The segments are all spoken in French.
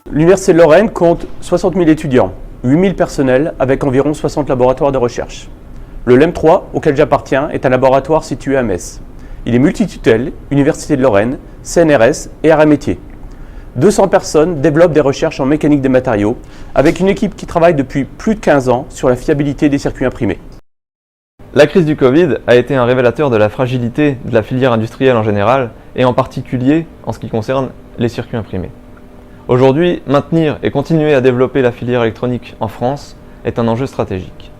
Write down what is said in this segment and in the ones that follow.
L'Université de Lorraine compte 60 000 étudiants, 8 000 personnels avec environ 60 laboratoires de recherche. Le LEM 3, auquel j'appartiens, est un laboratoire situé à Metz. Il est multitutelle, Université de Lorraine, CNRS et arts et métiers. 200 personnes développent des recherches en mécanique des matériaux, avec une équipe qui travaille depuis plus de 15 ans sur la fiabilité des circuits imprimés. La crise du Covid a été un révélateur de la fragilité de la filière industrielle en général, et en particulier en ce qui concerne les circuits imprimés. Aujourd'hui, maintenir et continuer à développer la filière électronique en France est un enjeu stratégique.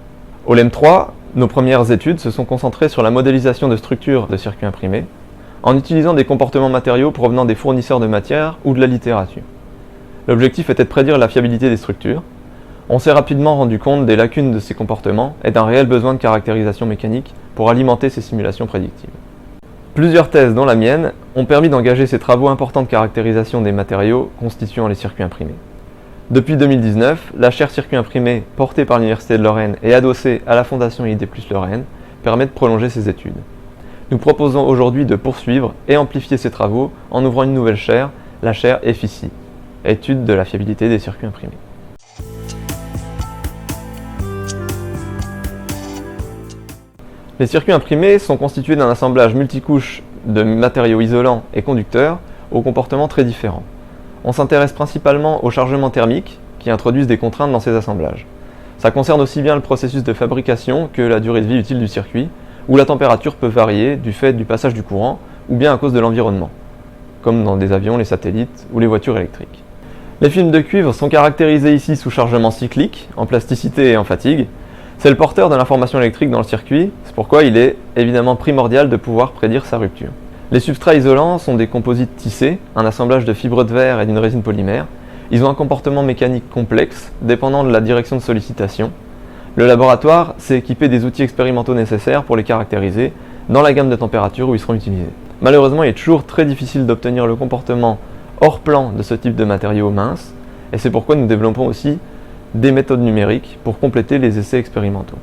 Au LEM 3, nos premières études se sont concentrées sur la modélisation de structures de circuits imprimés, en utilisant des comportements matériaux provenant des fournisseurs de matières ou de la littérature. L'objectif était de prédire la fiabilité des structures. On s'est rapidement rendu compte des lacunes de ces comportements et d'un réel besoin de caractérisation mécanique pour alimenter ces simulations prédictives. Plusieurs thèses, dont la mienne, ont permis d'engager ces travaux importants de caractérisation des matériaux constituant les circuits imprimés. Depuis 2019, la chaire circuits imprimés portée par l'Université de Lorraine et adossée à la Fondation ID+ Lorraine permet de prolonger ces études. Nous proposons aujourd'hui de poursuivre et amplifier ces travaux en ouvrant une nouvelle chaire, la chaire EFICI, étude de la fiabilité des circuits imprimés. Les circuits imprimés sont constitués d'un assemblage multicouche de matériaux isolants et conducteurs aux comportements très différents. On s'intéresse principalement aux chargements thermiques qui introduisent des contraintes dans ces assemblages. Ça concerne aussi bien le processus de fabrication que la durée de vie utile du circuit, où la température peut varier du fait du passage du courant ou bien à cause de l'environnement, comme dans des avions, les satellites ou les voitures électriques. Les films de cuivre sont caractérisés ici sous chargement cyclique, en plasticité et en fatigue. C'est le porteur de l'information électrique dans le circuit, c'est pourquoi il est évidemment primordial de pouvoir prédire sa rupture. Les substrats isolants sont des composites tissés, un assemblage de fibres de verre et d'une résine polymère. Ils ont un comportement mécanique complexe, dépendant de la direction de sollicitation. Le laboratoire s'est équipé des outils expérimentaux nécessaires pour les caractériser dans la gamme de températures où ils seront utilisés. Malheureusement, il est toujours très difficile d'obtenir le comportement hors plan de ce type de matériaux minces, et c'est pourquoi nous développons aussi des méthodes numériques pour compléter les essais expérimentaux.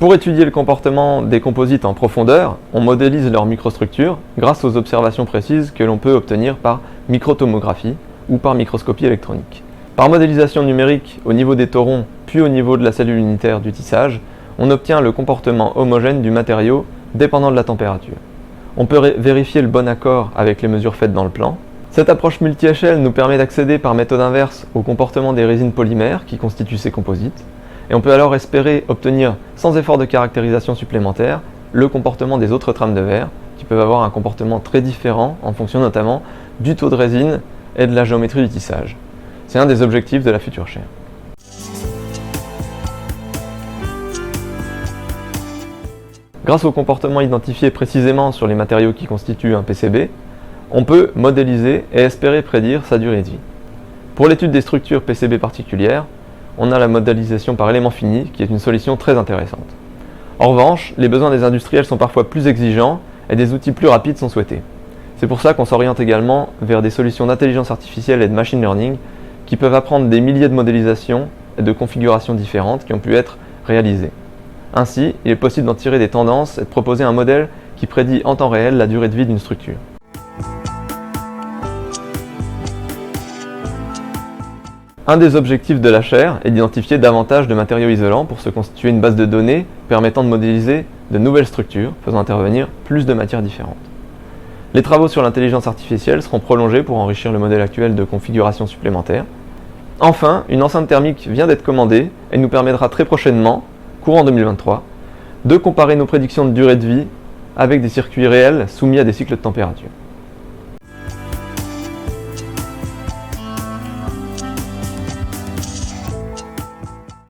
Pour étudier le comportement des composites en profondeur, on modélise leur microstructure grâce aux observations précises que l'on peut obtenir par microtomographie ou par microscopie électronique. Par modélisation numérique au niveau des torons puis au niveau de la cellule unitaire du tissage, on obtient le comportement homogène du matériau dépendant de la température. On peut vérifier le bon accord avec les mesures faites dans le plan. Cette approche multi-échelle nous permet d'accéder par méthode inverse au comportement des résines polymères qui constituent ces composites, et on peut alors espérer obtenir, sans effort de caractérisation supplémentaire, le comportement des autres trames de verre, qui peuvent avoir un comportement très différent en fonction notamment du taux de résine et de la géométrie du tissage. C'est un des objectifs de la future chaire. Grâce au comportement identifié précisément sur les matériaux qui constituent un PCB, on peut modéliser et espérer prédire sa durée de vie. Pour l'étude des structures PCB particulières, on a la modélisation par élément fini qui est une solution très intéressante. En revanche, les besoins des industriels sont parfois plus exigeants et des outils plus rapides sont souhaités. C'est pour ça qu'on s'oriente également vers des solutions d'intelligence artificielle et de machine learning qui peuvent apprendre des milliers de modélisations et de configurations différentes qui ont pu être réalisées. Ainsi, il est possible d'en tirer des tendances et de proposer un modèle qui prédit en temps réel la durée de vie d'une structure. Un des objectifs de la chaire est d'identifier davantage de matériaux isolants pour se constituer une base de données permettant de modéliser de nouvelles structures, faisant intervenir plus de matières différentes. Les travaux sur l'intelligence artificielle seront prolongés pour enrichir le modèle actuel de configuration supplémentaire. Enfin, une enceinte thermique vient d'être commandée et nous permettra très prochainement, courant 2023, de comparer nos prédictions de durée de vie avec des circuits réels soumis à des cycles de température.